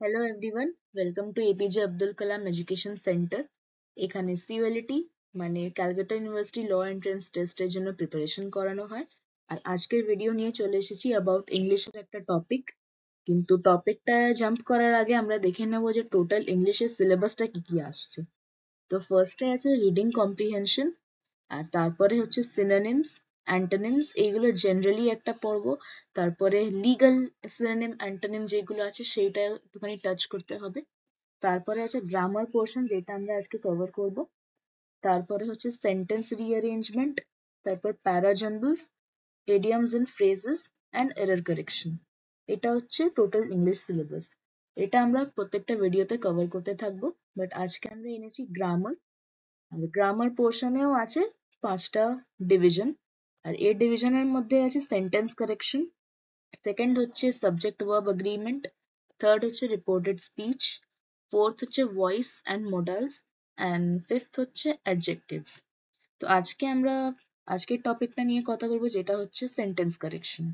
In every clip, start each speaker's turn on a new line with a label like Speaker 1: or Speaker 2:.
Speaker 1: Hello everyone, welcome to APJ Abdul Kalam Education Center. এখানে CULT মানে Calcutta university ল entrance টেস্টের জন্য প্রিপারেশন করানো হয়। আর আজকের ভিডিও নিয়ে চলে এসেছি অ্যাবাউট ইংলিশের একটা টপিক। কিন্তু টপিকটা জাম্প করার আগে আমরা দেখে নেব যে টোটাল ইংলিশের সিলেবাসটা কি কি আসছে। তো ফার্স্টে আছে রিডিং কম্প্রিহেনশন, আর তারপরে হচ্ছে সিনোনিমস, অ্যান্টোনিমস, এইগুলো জেনারেলি একটা পড়বো। তারপরে লিগ্যাল সিনোনিম অ্যান্টোনিম যেগুলো আছে সেইটা একটুখানি টাচ করতে হবে। তারপরে আছে গ্রামার পোর্শন, যেটা আমরা আজকে কভার করব। তারপরে হচ্ছে সেন্টেন্স রিঅ্যারেঞ্জমেন্ট, তারপর parajumbles, idioms and phrases and error correction. এটা হচ্ছে টোটাল ইংলিশ সিলেবাস। এটা আমরা প্রত্যেকটা ভিডিওতে কভার করতে থাকবো, বাট আজকে আমরা এনেছি গ্রামার। আর গ্রামার পোর্শনেও আছে 5টা ডিভিশন। আর এই ডিভিশনের মধ্যে আছে সেন্টেন্স কারেকশন, সেকেন্ড হচ্ছে সাবজেক্ট ভার্ব এগ্রিমেন্ট, থার্ড হচ্ছে রিপোর্টেড স্পিচ, ফোর্থ হচ্ছে voice and modals, and fifth হচ্ছে অ্যাডজেক্টিভস। তো আজকের টপিকটা নিয়ে কথা বলবো, যেটা হচ্ছে সেন্টেন্স কারেকশন।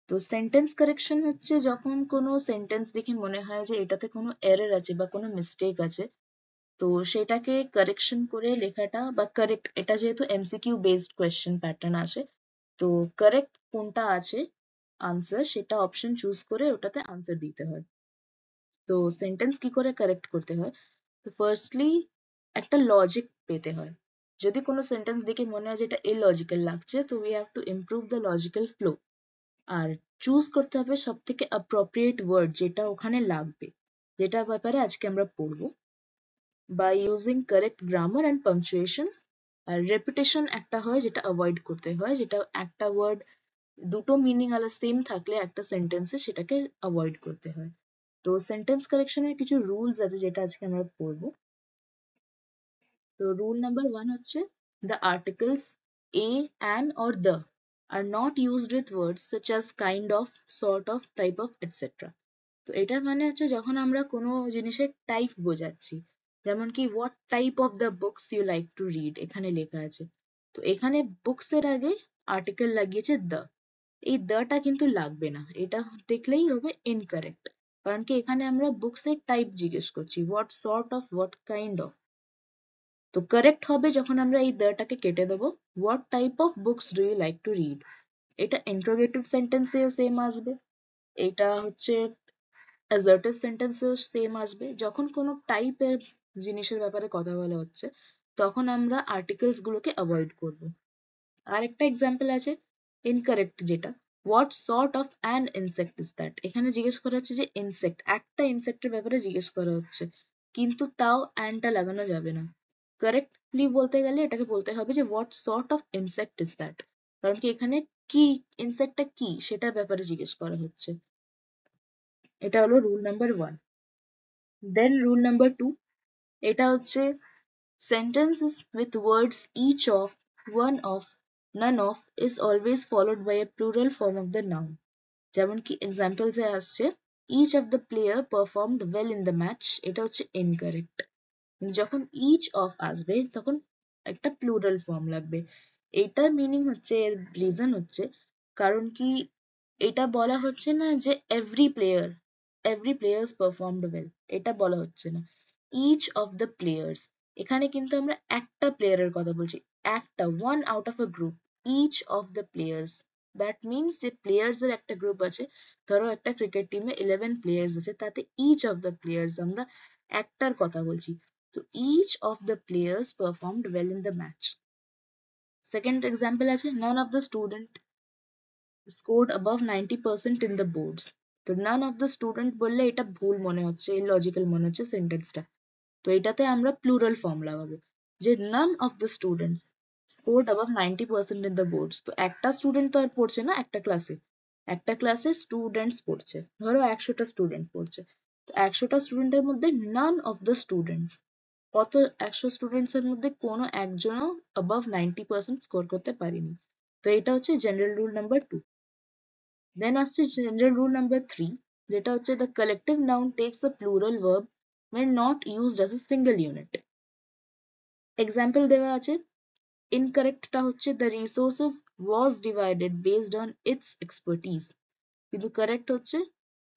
Speaker 1: তো সেন্টেন্স কারেকশন হচ্ছে যখন কোনো সেন্টেন্স দেখে মনে হয় যে এটাতে কোনো এরর আছে বা কোনো মিস্টেক আছে, তো সেটাকে কারেকশন করে লেখাটা বা কারেক্ট, এটা যেহেতু এমসিকিউ বেসড কোয়েশ্চেন প্যাটার্ন আছে, তো কারেক্ট কোনটা আছে আনসার, সেটা অপশন চুজ করে ওটাতে আনসার দিতে হয়। তো সেন্টেন্স কি করে কারেক্ট করতে হয়, তো ফার্স্টলি একটা লজিক পেতে হয়। যদি কোনো সেন্টেন্স দেখে মনে হয় যে এটা ইলজিক্যাল লাগছে, তো we have to improve the logical flow. আর চুজ করতে হবে সব থেকে অ্যাপ্রোপ্রিয়েট ওয়ার্ড যেটা ওখানে লাগবে, যেটার ব্যাপারে আজকে আমরা পড়বো। By using correct grammar and punctuation. আর রেপিটেশন একটা হয় যেটা অ্যাভয়েড করতে হয়, যেটা একটা ওয়ার্ড দুটো মিনিং আলা সেম থাকলে একটা সেন্টেন্সে সেটাকে অ্যাভয়েড করতে হয়। তো সেন্টেন্স কারেকশনের কিছু রুলস আছে যেটা আজকে আমরা পড়বো। তো রুল নাম্বার 1 হচ্ছে the articles a, an or the are not used with words such as kind of, sort of, type of, etc. তো এটার মানে হচ্ছে যখন আমরা কোনো জিনিসের টাইপ বোঝাচ্ছি, যেমন কি what type of the books you like to read এখানে লেখা আছে, তো এখানে বুকস এর আগে আর্টিকেল লাগিয়েছে দ্য। এই দ্যটা কিন্তু লাগবে না, এটা দেখলেই হবে ইনকারেক্ট। কারণ কি এখানে আমরা বুকস এর টাইপ জিজ্ঞেস করছি, what sort of, what kind of. তো কারেক্ট হবে যখন আমরা এই দ্যটাকে কেটে দেবো, what type of books do you like to read. এটা ইন্টারোগেটিভ সেন্টেন্সেও সেম আসবে, এটা হচ্ছে অ্যাসার্টিভ সেন্টেন্সেও সেম আসবে। যখন কোনো টাইপের জিনিসের ব্যাপারে কথা বলা হচ্ছে, তখন আমরা আর্টিকেলস গুলোকে অ্যাভয়েড করব। আরেকটা এক্সাম্পল আছে ইনকারেক্ট, যেটা what sort of an insect is that. এখানে জিজ্ঞেস করা হচ্ছে যে ইনসেক্ট, একটা ইনসেক্টের ব্যাপারে জিজ্ঞেস করা হচ্ছে, কিন্তু তাও অ্যানটা লাগানো যাবে না। কারেক্টলি বলতে গেলে এটাকে বলতে হবে যে what sort of insect is that. কারণ কি এখানে কি ইনসেক্টটা কি সেটার ব্যাপারে জিজ্ঞেস করা হচ্ছে। এটা হলো রুল নাম্বার 1। দেন রুল নাম্বার 2, এটা হচ্ছে sentences with words each of, one of, none of is always followed by a plural form of the noun. যেমন কি এক্সাম্পলস এ আসছে each of the player performed well in the match, এটা হচ্ছে incorrect। যখন each of আসবে তখন একটা plural form লাগবে। এটার মিনিং হচ্ছে, এর রিজন হচ্ছে, কারণ কি এটা বলা হচ্ছে না যে এভরি প্লেয়ার্স পারফর্মড ওয়েল, এটা বলা হচ্ছে না। ইচ অফ দ্য প্লেয়ার্স, এখানে কিন্তু আমরা একটা প্লেয়ারের কথা বলছি, একটা, one out of a group. Each of the players, that means যে প্লেয়ার্স এর একটা গ্রুপ আছে। ধরো একটা ক্রিকেট টিমে 11 প্লেয়ার্স আছে, তাতে ইচ অফ দ্য প্লেয়ার্স আমরা একটার কথা বলছি। তো each of the players performed well in the match. Second example আছে none of the student scored above 90% in the boards. তো none of the student বললে এটা ভুল মনে হচ্ছে, illogical মনে হচ্ছে সেন্টেন্সটা। তো এটাতে আমরা প্লুরাল ফর্ম লাগাবো, যে none of the students scored above 90% in the boards. তো একটা স্টুডেন্ট তো আর পড়ছে না একটা ক্লাসে স্টুডেন্টস পড়ছে, ধরো 100টা স্টুডেন্ট পড়ছে। তো 100টা স্টুডেন্টের মধ্যে none of the students, কত 100 স্টুডেন্টস এর মধ্যে কোনো একজনও অ্যাবাভ 90% স্কোর করতে পারেনি। তো এটা হচ্ছে জেনারেল রুল নাম্বার 2। দেন আসছে জেনারেল রুল নাম্বার 3, যেটা হচ্ছে the collective noun text the plural verb when not used as a single unit. Example দেওয়া আছে, ইনকারেক্টটা হচ্ছে the resources was divided based on it's expertise, কিন্তু কারেক্ট হচ্ছে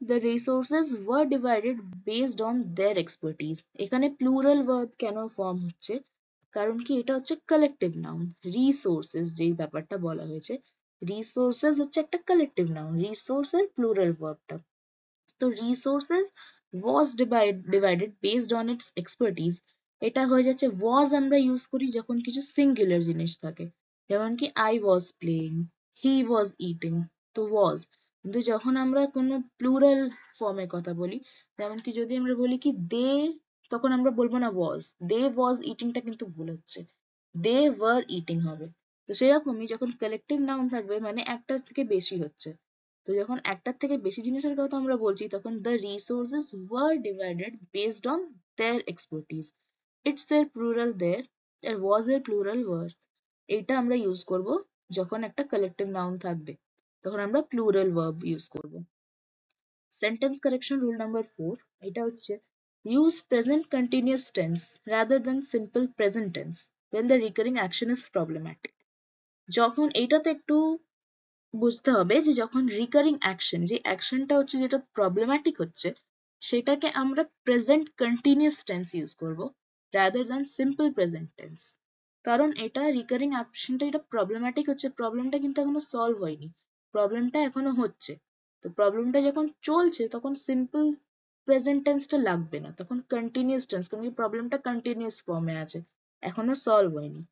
Speaker 1: The resources were divided based on their expertise. এখানে plural verb কেন form হচ্ছে, কারণ কি এটা হচ্ছে কালেকটিভ নাউন। রিসোর্সেস যেই ব্যাপারটা বলা হয়েছে, রিসোর্সেস হচ্ছে একটা কালেকটিভ নাউন, রিসোর্সের প্লুরাল ভার্বটা। তো resources was divided based on its expertise। এটা হয়ে যাচ্ছে was আমরা ইউজ করি যখন কিছু সিঙ্গুলার জিনিস থাকে, যেমন কি I was playing, he was eating, তো was। কিন্তু যখন আমরা কোনো প্লুরাল ফর্মে কথা বলি, যেমন কি যদি আমরা বলি কি they, তখন আমরা বলবো না was, they was eating টা কিন্তু ভুল হচ্ছে, they were eating হবে। তো সেরকমই যখন কালেকটিভ নাউন থাকবে মানে একটার থেকে বেশি হচ্ছে, তো যখন একটার থেকে বেশি জিনিসের কথা আমরা বলছি তখন the resources were divided based on their expertise। It's their plural there, R was এর plural were। এটা আমরা ইউজ করব যখন একটা কালেকটিভ নাউন থাকবে, তখন আমরা প্লুরাল ভার্ব ইউজ করব। সেন্টেন্স কারেকশন রুল নাম্বার 4, এটা হচ্ছে use present continuous tense rather than simple present tense when the recurring action is problematic। যখন এইটাতে একটু বুঝতে হবে যে যখন রিকারিং অ্যাকশন, যে অ্যাকশনটা হচ্ছে যেটা প্রবলেম্যাটিক হচ্ছে, সেটাকে আমরা প্রেজেন্ট কন্টিনিউয়াস টেন্স ইউজ করব rather than simple present tense. কারণ এটা রিকারিং অ্যাকশনটা যেটা প্রবলেম্যাটিক হচ্ছে, প্রবলেমটা কিন্তু এখনো সলভ হয়নি, প্রবলেমটা এখনো হচ্ছে। তো প্রবলেমটা যখন চলছে তখন সিম্পল প্রেজেন্ট টেন্সটা লাগবে না, তখন কন্টিনিউয়াস টেন্স, কারণ কি প্রবলেমটা কন্টিনিউয়াস ফর্মে আছে, এখনো সলভ হয়নি।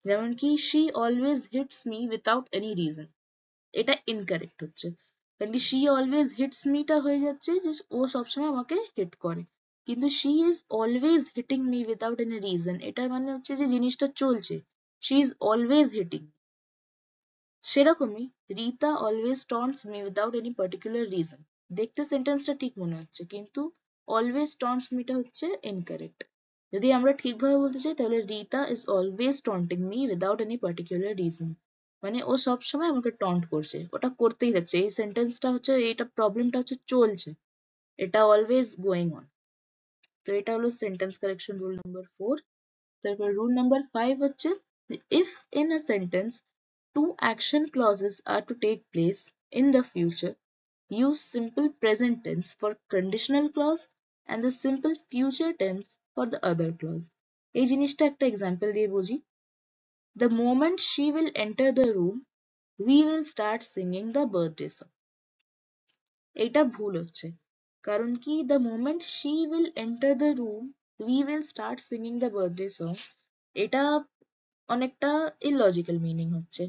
Speaker 1: যেমন কি she always hits me without any reason, এটা ইনকারেক্ট হচ্ছে, কারণ কি she always hits me টা হয়ে যাচ্ছে যে ও সবসময় আমাকে হিট করে, কিন্তু she is always hitting me without any reason এটার মানে হচ্ছে যে জিনিসটা চলছে, she is always hitting। সেরকমই Rita always taunts me without any particular reason, দেখতে সেন্টেন্সটা ঠিক মনে হচ্ছে কিন্তু always taunts me টা হচ্ছে ইনকারেক্ট। যদি আমরা ঠিকভাবে বলতে চাই তাহলে Rita is always taunting me without any particular reason, মানে ও সবসময় আমাকে টন্ট করছে, ওটা করতেই যাচ্ছে, এই সেন্টেন্সটা হচ্ছে, এইটা প্রবলেমটা হচ্ছে চলছে, এটা অলওয়েজ গোয়িং অন। তো এটা হলো সেন্টেন্স কারেকশন রুল নাম্বার 4। তারপর রুল নাম্বার 5 হচ্ছে if in a sentence two action clauses are to take place in the future, use simple present tense for conditional clause and the simple future tense for the other clause। এই জিনিসটা একটা example দিয়ে বুঝি। The moment she will enter the room, we will start singing the birthday song। এটা ভুল হচ্ছে, কারণ কি the moment she will enter the room, we will start singing the birthday song, এটা অনেকটা ইললজিক্যাল মিনিং হচ্ছে।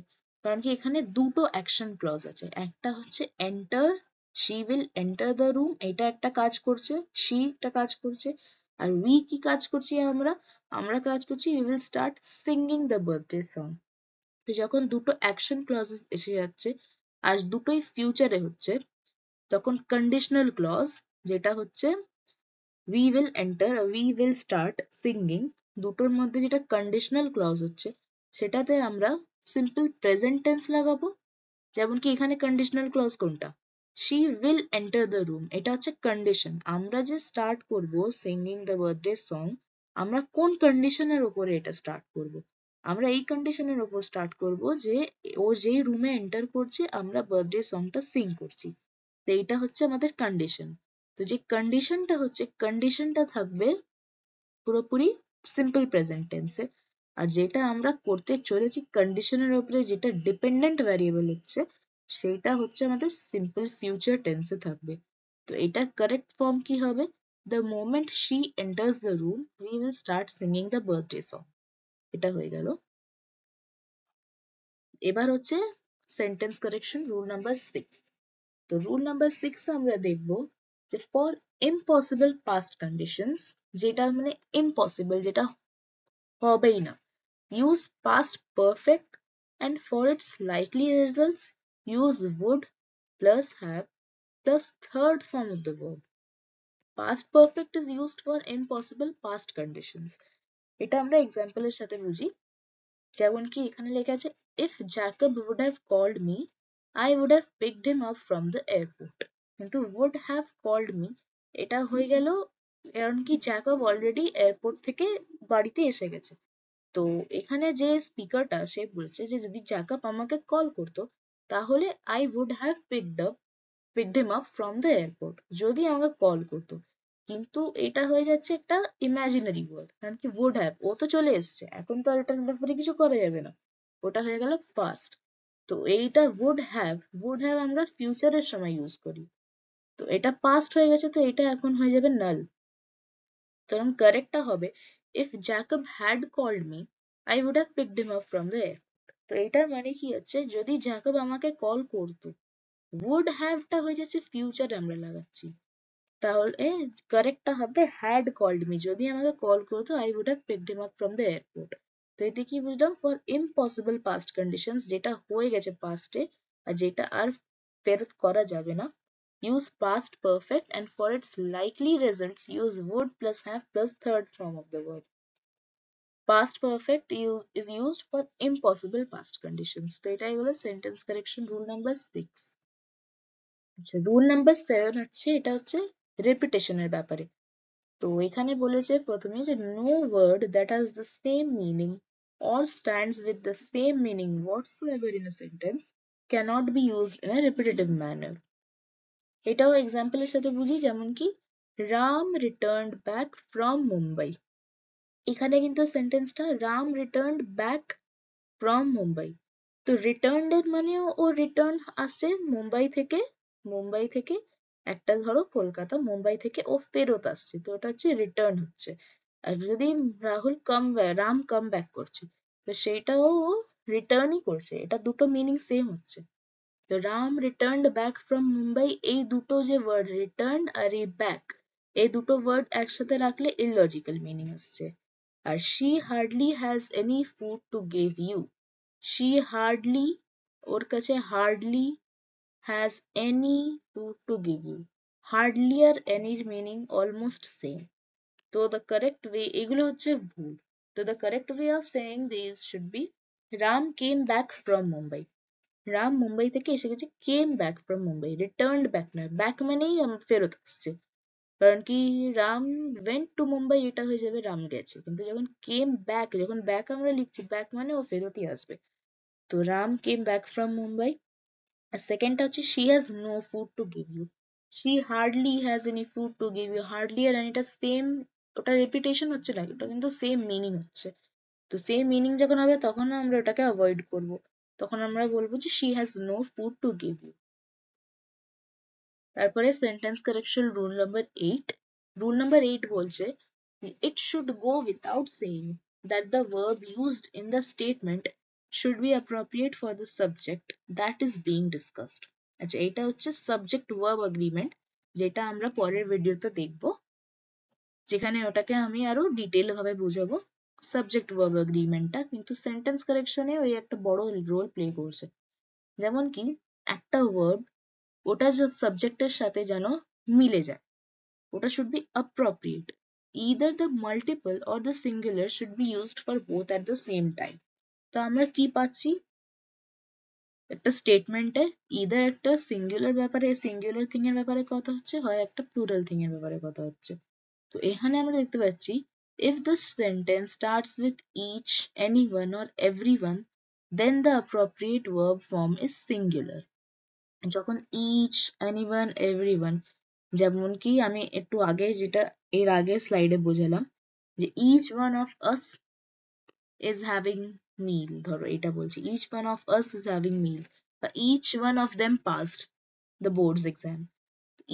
Speaker 1: কারণ কি এখানে দুটো অ্যাকশন ক্লজ আছে, একটা হচ্ছে enter, she will enter the room, এটা একটা কাজ করছে, she একটা কাজ করছে, আর we কি কাজ করছি, আমরা আমরা কাজ করছি we will start singing the birthday song। তো যখন দুটো অ্যাকশন ক্লজেস এসে যাচ্ছে আর দুটোই ফিউচারে হচ্ছে, তখন কন্ডিশনাল ক্লজ যেটা হচ্ছে we will enter, we will start singing, দুটোর মধ্যে যেটা কন্ডিশনাল ক্লজ হচ্ছে সেটাতে আমরা সিম্পল প্রেজেন্ট টেন্স লাগাবো। যেমন কি এখানে কন্ডিশনাল ক্লজ কোনটা, she will enter the room, এটা হচ্ছে কন্ডিশন, আমরা যে স্টার্ট করব সিঙ্গিং দ্য বার্থডে সং, আমরা কোন কন্ডিশনের উপরে এটা স্টার্ট করব, আমরা এই কন্ডিশনের উপর স্টার্ট করব যে ও যেই রুমে এন্টার করছে আমরা বার্থডে সংটা সিং করছি, তো এইটা হচ্ছে আমাদের কন্ডিশন। তো যে কন্ডিশনটা হচ্ছে, কন্ডিশনটা থাকবে পুরোপুরি সিম্পল প্রেজেন্ট টেন্সে, আর যেটা আমরা করতে চলেছি কন্ডিশনের উপরে যেটা ডিপেন্ডেন্ট ভ্যারিয়েবল হচ্ছে, সেটা হচ্ছে আমাদের সিম্পল ফিউচার টেন্সে থাকবে। তো এটার কারেক্ট ফর্ম কি হবে, the moment she enters the room we will start singing the birthday song. এটা হয়ে গেল। এবার হচ্ছে সেন্টেন্স কারেকশন রুল নাম্বার 6। তো রুল নাম্বার 6 আমরা দেখব যে ফর ইম্পসিবল পাস্ট কন্ডিশনস, যেটা মানে ইম্পসিবল, যেটা হবেই না, use past perfect, and for its likely results use would plus have plus third form of the verb। Past perfect is used for impossible past conditions। এটা আমরা এক্সাম্পলের সাথে বুঝি। যেমন কি এখানে লেখা আছে if Jacob would have called me, I would have picked him up from the airport। কিন্তু would have called me এটা হয়ে গেল কারণ কি জ্যাকব অলরেডি এয়ারপোর্ট থেকে বাড়িতে এসে গেছে। তো এখানে যে স্পিকারটা সে বলছে যে যদি জ্যাকব আমাকে কল করতো তাহলে I would have picked up picked him up from the airport, যদি আমাকে কল করতো। কিন্তু এটা হয়ে যাচ্ছে একটা ইমাজিনারি ওয়ার্ড, কারণ কি would have, ও তো চলে এসছে, এখন তো আর এটার ব্যাপারে কিছু করা যাবে না, ওটা হয়ে গেল past। তো এইটা would have আমরা ফিউচারের সময় ইউজ করি, তো এটা past হয়ে গেছে, তো এটা এখন হয়ে যাবে null। সুতরাং কারেক্টটা হবে if Jacob had called me I would have picked him up from the airport। তো এটার মানে কি হচ্ছে, যদি জ্যাকব আমাকে কল করতো, would have টা হয়ে যাচ্ছে ফিউচারে আমরা লাগাচ্ছি, তাহলে কারেক্টটা হবে had called me, যদি আমাকে কল করতো I would have picked him up from the airport। তো এতে কি বুঝলাম, ফর ইম্পসিবল পাস্ট কন্ডিশনস, যেটা হয়ে গেছে পাস্টে আর যেটা আর ফেরত করা যাবে না, use past perfect, and for its likely results use would plus have plus third form of the word। Past perfect is used for impossible past conditions। তো এটাই হলো সেন্টেন্স কারেকশন রুল নাম্বার 6। আচ্ছা, রুল নাম্বার 7 হচ্ছে, এটা হচ্ছে রেপিটেশনের ব্যাপারে। তো এখানে বলেছে প্রথমে যে no word that has the same meaning or stands with the same meaning whatsoever in a sentence cannot be used in a repetitive manner। এটাও এক্সাম্পলের সাথে বুঝি, যেমন কি Ram returned back from Mumbai. এখানে কিন্তু সেন্টেন্সটা Ram returned back from Mumbai. তো রিটার্নড এর মানেও ও রিটার্ন আসছে মুম্বাই থেকে একটা ধরো কলকাতা, মুম্বাই থেকে ও ফেরত আসছে, তো ওটা হচ্ছে রিটার্ন হচ্ছে। আর যদি রাম কাম ব্যাক করছে, তো সেইটাও ও রিটার্নই করছে, এটা দুটো মিনিং সেম হচ্ছে। তো Ram returned back from Mumbai, এই দুটো যে ওয়ার্ড রিটার্ন আর এই ব্যাক, এই দুটো ওয়ার্ড একসাথে রাখলে ইললজিক্যাল মিনিং আসছে। আর she hardly has any food to give you, she hardly, ওর কাছে hardly has any food to give you, hardly R any এর meaning almost same। তো the correct way, এগুলো হচ্ছে ভুল। তো the correct way of saying these should be Ram came back from Mumbai। Ram Mumbai থেকে এসে গেছে, কেম back from Mumbai, returned back নয়, ব্যাক মানেই ফেরত আসছে। কারণ কি রাম ওয়েন্ট টু মুম্বাই, এটা হয়ে যাবে রাম গেছে, কিন্তু যখন কেম ব্যাক, যখন ব্যাক আমরা লিখছি, ব্যাক মানে ও ফেরতই আসবে। তো Ram came back from Mumbai. আর সেকেন্ডটা হচ্ছে she has no food to give you, she hardly has any food to give you, hardly আর এটা সেম, ওটা রেপিটেশন হচ্ছে না, ওটা কিন্তু সেম মিনিং হচ্ছে। তো সেম মিনিং যখন হবে তখন আমরা ওটাকে অ্যাভয়েড করব, তখন আমরা বলবো যে she has no food to give you. তারপরে sentence correction rule number 8। Rule number 8 বলছে it should go without saying that the verb used in the statement should be appropriate for the subject that is being discussed। আচ্ছা, এটা হচ্ছে subject verb agreement, যেটা আমরা পরের ভিডিওতে দেখব, যেখানে ওটাকে আমি আরো ডিটেইল ভাবে বুঝাবো সাবজেক্ট ভার্ব এগ্রিমেন্টটা, কিন্তু সেন্টেন্স কারেকশনে ওই একটা বড় রোল প্লে করছে। যেমন কি একটা ভার্ব ওটা যে সাবজেক্টের সাথে যেন মিলে যায়, ওটা should be appropriate, either the multiple or the singular should be used for both at the same time। তো আমরা কি পাচ্ছি, একটা স্টেটমেন্টে either একটা সিঙ্গুলার ব্যাপারে, সিঙ্গুলার থিং এর ব্যাপারে কথা হচ্ছে, হয় একটা প্লুরাল থিং এর ব্যাপারে কথা হচ্ছে। তো এখানে আমরা দেখতে পাচ্ছি if the sentence starts with each, anyone or everyone, then the appropriate verb form is singular। যখন each, anyone, everyone, যেমন কি আমি একটু আগে যেটা এর আগের স্লাইডে বোঝালাম যে each one of us is having meal, ধরো এটা বলছি each one of us is having meals, বা each one of them passed the board's exam।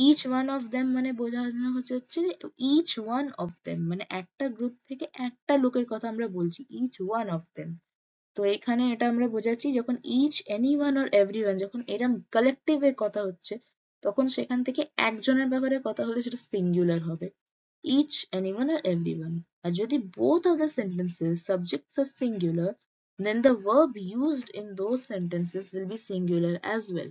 Speaker 1: each one of them মানে বোঝানো হচ্ছে যে each one of them মানে একটা গ্রুপ থেকে একটা লোকের কথা আমরা বলছি, each one of them। তো এখানে এটা আমরা বোঝাচ্ছি যখন each, anyone or everyone, যখন এরম collective এ কথা হচ্ছে, তখন সেখান থেকে একজনের ব্যাপারে কথা হলে সেটা সিঙ্গুলার হবে, each, anyone or everyone। আর যদি both of the sentences subjects are singular, then the verb used in those sentences will be singular as well।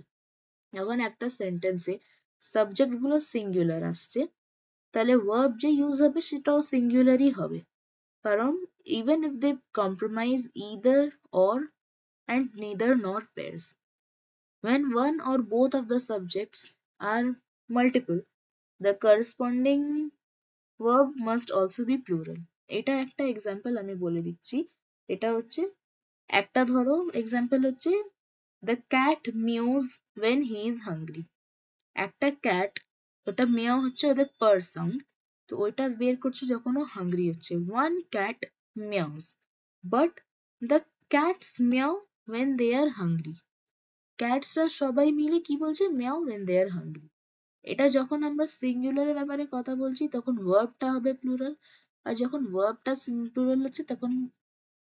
Speaker 1: যখন একটা সেন্টেন্সে সাবজেক্ট গুলো সিঙ্গুলার আসছে, তাহলে verb যে ইউজ হবে সেটাও সিঙ্গুলারই হবে, কারণ even if they comprise either or and neither nor pairs, when one or both of the subjects are multiple, the corresponding verb must also be plural। এটা একটা এক্সাম্পল আমি বলে দিচ্ছি, এটা হচ্ছে একটা ধরো এক্সাম্পল হচ্ছে the cat mews when he is hungry। একটা ক্যাট, ওটা মিয়াও হচ্ছে ওদের পার সাউন্ড, তো ওইটা বের করছে যখন ও হাংরি হচ্ছে। One cat meows, but the cats meow when they are hungry. ক্যাটসরা সবাই মিলে কি বলছে? Meow when they are hungry. এটা যখন আমরা সিঙ্গুলারের ব্যাপারে কথা বলছি তখন ভার্বটা হবে প্লুরাল, আর যখন ভার্বটা প্লুরাল হচ্ছে তখন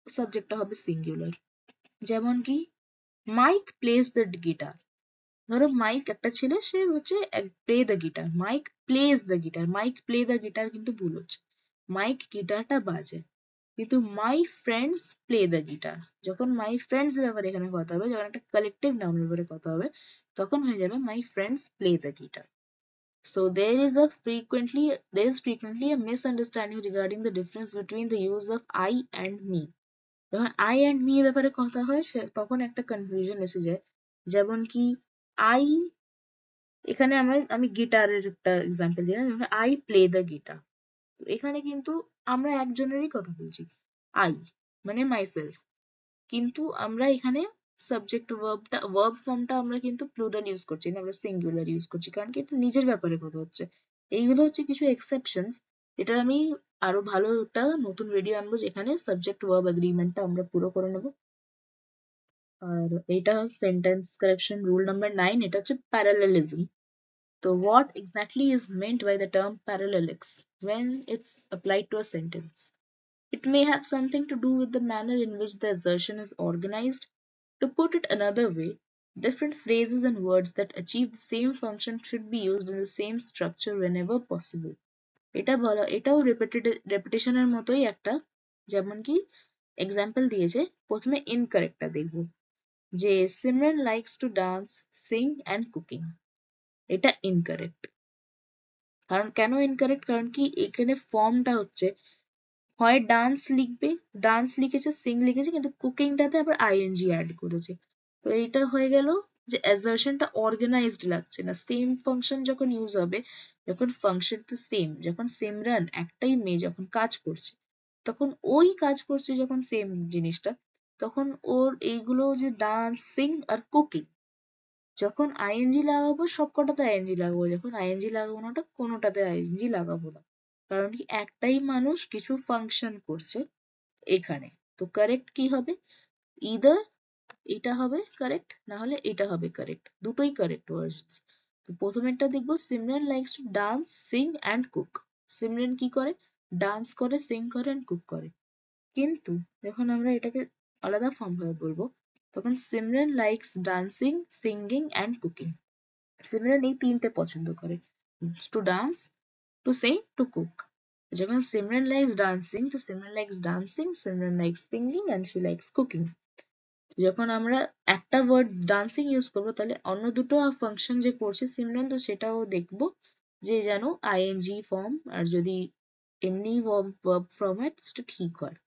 Speaker 1: সাবজেক্টটা হবে সিঙ্গুলার। যেমন কি মাইক প্লেস দ্য গিটার। ধরো মাইক একটা ছেলে, সে হচ্ছে play the guitar, Mike plays the guitar, Mike play the guitar কিন্তু ভুল হচ্ছে, মাইক গিটারটা বাজে, কিন্তু my friends play the guitar. যখন মাই ফ্রেন্ডস ব্যাপারে এখানে কথা হবে, যখন একটা কালেকটিভ নাউন ব্যাপারে কথা হবে, তখন হয়ে যাবে মাই friends play the guitar. So there is frequently a misunderstanding regarding the difference between the use of I and me. যখন I and me এর ব্যাপারে কথা হয় তখন একটা কনফিউশন এসে যায়। যেমন কি I, এখানে আমি গিটারের একটা এক্সাম্পল দিলাম, যেমন আই প্লে দ্য গিটার। এখানে কিন্তু আমরা একজনেরই কথা বলছি, আই মানে মাইসেলফ, কিন্তু আমরা এখানে সাবজেক্ট ভার্ব ফর্মটা আমরা কিন্তু প্লুরাল ইউজ করছি না, আমরা সিঙ্গুলার ইউজ করছি, কারণ কি এটা নিজের ব্যাপারে কথা হচ্ছে। এইগুলো হচ্ছে কিছু এক্সেপশনস, যেটা আমি আরো ভালো একটা নতুন ভিডিও আনবো যেখানে সাবজেক্ট ভার্ব এগ্রিমেন্টটা আমরা পুরো করে নেবো। আর এটা সেন্টেন্স কারেকশন রুল নাম্বার 9, এটা হচ্ছে parallelism. So what exactly is meant by the term parallelics when it's applied to a sentence? It may have something to do with the manner in which the assertion is organized. To put it another way, different phrases and words that achieve the same function should be used in the same structure whenever possible. এটাও রেপিটেশনের মতোই একটা, যেমন কি example দিয়েছে, প্রথমে ইনকারেক্টটা দেখবো, যে Simran likes to dance, sing and cooking. এটা ইনকারেক্ট। কারণ কেন ইনকারেক্ট? কারণ কি এখানে ফর্মটা হচ্ছে হয় ডান্স লিখবে, ডান্স লিখেছে, সিং লিখেছে, কিন্তু কুকিংটাতে আবার আইএনজি অ্যাড করেছে। তো এইটা হয়ে গেল যে অ্যাসার্শনটা অর্গানাইজড লাগছে না। সেম ফাংশন যখন ইউজ হবে, যখন ফাংশনটা সেম, যখন সিমরান একটাই মেয়ে যখন কাজ করছে, তখন ওই কাজ করছে যখন সেম জিনিসটা, তখন ওর এইগুলো যে ডান্স, সিং আর কুকিং, যখন আইএনজি লাগাবো সবকটাতে আইএনজি লাগাবো, যখন আইএনজি লাগাবো না কোনোটাতে আইএনজি লাগাবো না। কারণ কি একটাই মানুষ কিছু ফাংশন করছে এখানে। তো কারেক্ট কি হবে? ইদার এটা হবে কারেক্ট, না হলে এটা হবে কারেক্ট, দুটোই কারেক্ট ওয়ার্ডস। তো প্রথমেরটা দেখবো, Simran likes to dance, sing and cook. Simran কি করে? ডান্স করে, সিং করে অ্যান্ড কুক করে। কিন্তু যখন আমরা এটাকে আলাদা ফর্ম ভাবে বলবো, তখন Simran likes dancing, singing and cooking. Simran এই তিনটে পছন্দ করে, to dance, to sing, to cook. যখন সিমরান লাইকস ডান্সিং, তো Simran likes dancing, Simran likes singing and she likes cooking. যখন আমরা একটা ওয়ার্ড ডান্সিং ইউজ করবো, তাহলে অন্য দুটো ফাংশন যে করছে সিমরান, তো সেটাও দেখবো যে যেন আইএনজি ফর্ম, আর যদি এমনি ভার্ব ফর্ম হয় সেটা ঠিক হয়।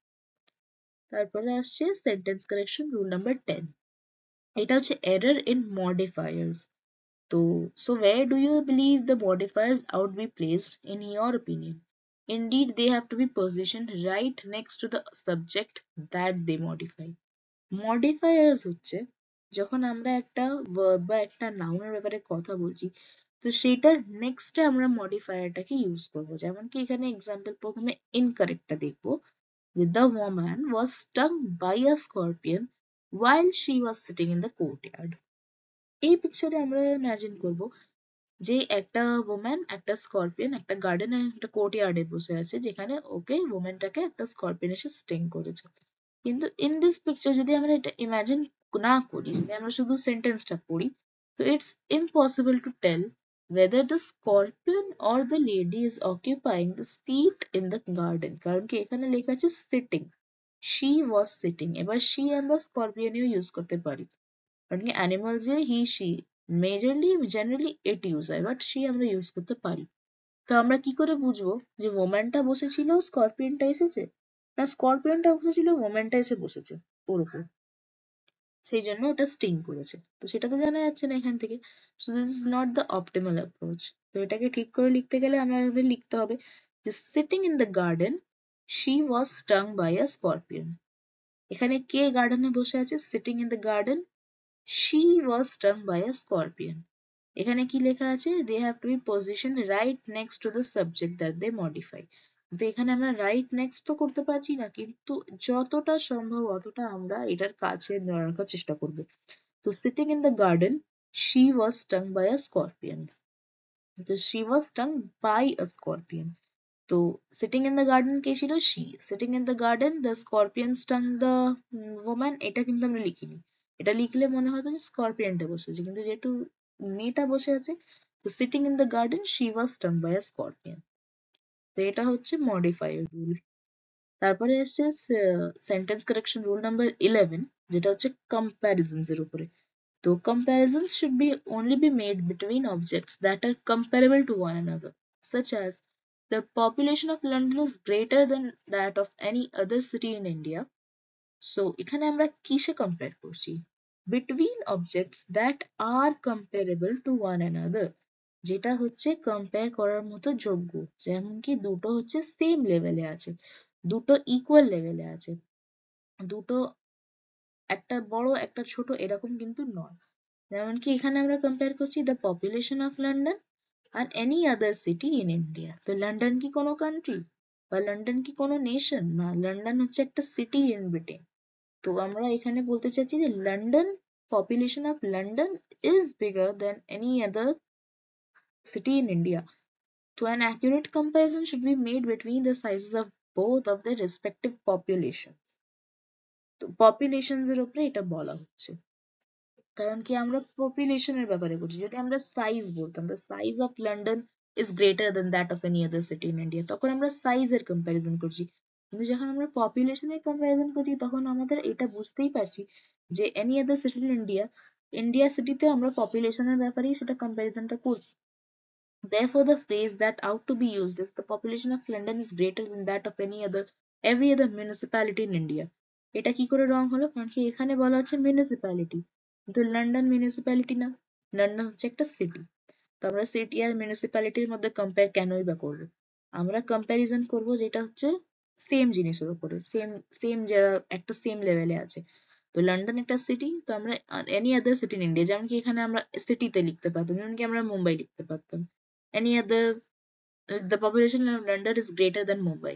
Speaker 1: তারপরে আসছে সেন্টেন্স কারেকশন রুল নাম্বার 10। এটা হচ্ছে error in modifiers. So where do you believe the modifiers ought to be placed in your opinion? Indeed, they have to be positioned right next to the subject that they modify. Modifiers হচ্ছে যখন আমরা একটা verb বা একটা noun এর ব্যাপারে কথা বলছি, তো সেটার নেক্সটে আমরা মডিফায়ারটাকে ইউজ করবো। যেমন কি এখানে এক্সাম্পল প্রথমে ইনকারেক্টটা দেখবো, the woman was stung by a scorpion while she was sitting in the courtyard. এই পিকচারে আমরা ইমাজিন করব যে একটা ওম্যান, একটা স্করপিয়ন একটা গার্ডেনে, একটা কোর্টইয়ার্ডে বসে আছে, যেখানে ওকে ওম্যানটাকে একটা স্করপিয়ন এসে স্টিং করেছে। কিন্তু ইন দিস পিকচার যদি আমরা এটা ইমাজিন না করি, যদি আমরা শুধু সেন্টেন্সটা পড়ি, তো it's impossible to tell whether the scorpion or the lady is occupying the seat in the garden. কারণ কি এখানে লেখা আছে sitting, she was sitting। এবার she আমরা স্করপিয়নেও ইউজ করতে পারি, কারণ কি অ্যানিমালস যে he she majorly generally it use হয়, বাট সি আমরা ইউজ করতে পারি। তো আমরা কি করে বুঝবো যে ওম্যানটা বসেছিল, স্করপিয়নটা এসেছে, না স্করপিয়নটা বসেছিল, ওম্যানটা এসে বসেছে ওর উপর, সেই জন্য ওটা স্টিং করেছে? তো সেটা তো জানা যাচ্ছে না এখান থেকে। So this is not the optimal approach. তো এটাকে ঠিক করে লিখতে গেলে আমাদের লিখতে হবে যে sitting in the garden she was stung by a scorpion. এখানে কে গার্ডেনে বসে আছে? Sitting in the garden she was stung by a scorpion. এখানে কি লেখা আছে, they have to be position right next to the subject that they modify. তো এখানে আমরা রাইট নেক্সট তো করতে পারছি না, কিন্তু যতটা সম্ভব অতটা আমরা এটার কাছে রাখার চেষ্টা করব। তো sitting in the garden, she was stung by a scorpion. তো she was stung by a scorpion. তো সিটিং ইন দ্য গার্ডেন কে ছিল, she. Sitting in the garden, the scorpion stung the woman, এটা কিন্তু আমরা লিখিনি। এটা লিখলে মনে হতো যে স্করপিয়নটা বসে আছে, কিন্তু যেহেতু মেয়েটা বসে আছে, তো sitting in the garden she was stung by a scorpion. তো এটা হচ্ছে মডিফায়ার রুল। তারপরে এসছে সেন্টেন্স কারেকশন রুল নাম্বার 11, যেটা হচ্ছে কম্প্যারিজনস এর উপরে। তো comparisons should be only be made between objects that are comparable to one another, such as the population of London is greater than that of any other city in India. So এখানে আমরা কিসে compare করছি? Between objects that are comparable to one another, যেটা হচ্ছে compare করার মতো যোগ্য, যেমন কি দুটো হচ্ছে সেম লেভেলে আছে, দুটো ইকুয়াল লেভেলে আছে, দুটো একটা বড় একটা ছোট এরকম কিন্তু নয়। যেমন কি এখানে আমরা কম্পেয়ার করছি দ্য পপুলেশন অফ লন্ডন আর any other city in India. তো লন্ডন কি কোনো কান্ট্রি বা লন্ডন কি কোনো নেশন? না, লন্ডন হচ্ছে একটা সিটি ইন ব্রিটেন। তো আমরা এখানে বলতে চাচ্ছি যে London, population of London is bigger than any other city in India. So an accurate comparison should be made between the sizes of both of the respective populations. তো populations এর উপরে এটা বলা হচ্ছে, কারণ কি আমরা পপুলেশনের ব্যাপারে বলছি। যদি আমরা সাইজ বলতাম, the size of London is greater than that of any other city in India, তখন আমরা সাইজের কম্প্যারিজন করছি। কিন্তু যখন আমরা পপুলেশনের কম্প্যারিজন করছি, তখন আমাদের এটা বুঝতেই পারছি যে any other city in India, India সিটিতে আমরা পপুলেশনের ব্যাপারেই সেটা কম্প্যারিজনটা করছি। Therefore, the phrase that ought to be used is the population of London is greater than that of every other municipality in India. এটা কি করে রং হলো? কারণ কি এখানে বলা হচ্ছে মিউনিসিপ্যালিটি, কিন্তু লন্ডন মিউনিসিপ্যালিটি না, লন্ডন হচ্ছে একটা সিটি। তো আমরা সিটি আর মিউনিসিপ্যালিটির মধ্যে কম্পেয়ার কেনই বা করবো? আমরা কম্প্যারিজন করব যেটা হচ্ছে সেম জিনিসের উপরে, সেম সেম যারা একটা সেম লেভেলে আছে। তো লন্ডন একটা সিটি, তো আমরা any other city in India, যেমন কি এখানে আমরা সিটিতে লিখতে পারতাম, যেমন কি আমরা মুম্বাই লিখতে পারতাম। Any other, the population of London is greater than Mumbai,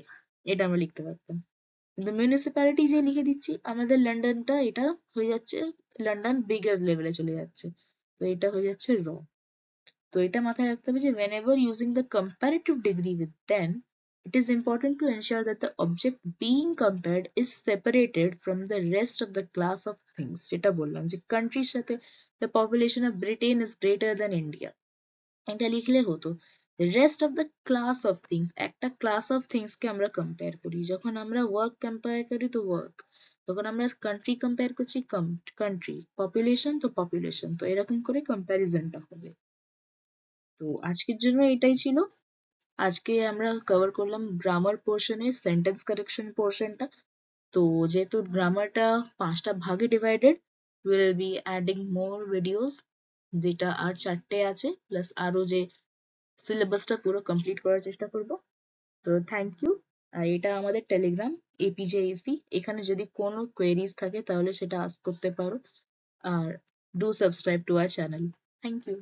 Speaker 1: এটা আমরা লিখতে পারতাম। কিন্তু মিউনিসিপ্যালিটি যে লিখে দিচ্ছি, আমাদের লন্ডনটা এটা হয়ে যাচ্ছে, লন্ডন বিগার লেভেলে চলে যাচ্ছে, তো এটা হয়ে যাচ্ছে রং। তো এটা মাথায় রাখতে হবে যে whenever using the comparative degree with then, it is important to ensure that the object being compared is separated from the rest of the class of things, যেটা বললাম যে কান্ট্রির সাথে the population of Britain is greater than India, এটা লিখলে হতো। Rest of the class of things, একটা class of things কে আমরা কম্পেয়ার করি। যখন আমরা ওয়ার্ক কম্পেয়ার করি তো ওয়ার্ক, যখন আমরা কান্ট্রি কম্পেয়ার করছি কান্ট্রি, পপুলেশন তো পপুলেশন, তো এরকম করে কম্প্যারিজনটা হবে। তো আজকের জন্য এটাই ছিল। আজকে আমরা কভার করলাম গ্রামার পোর্শনের সেন্টেন্স কারেকশন পোর্শনটা। তো যেহেতু গ্রামারটা 5টা ভাগে divided, will be adding more videos, যেটা আর 4টে আছে, প্লাস আরো যে সিলেবাসটা পুরো কমপ্লিট করার চেষ্টা করব। তো থ্যাংক ইউ। আর এটা আমাদের টেলিগ্রাম APJAC, এখানে যদি কোনো কোয়েরিজ থাকে তাহলে সেটা আস্ক করতে পারো। আর do subscribe to our channel. Thank you.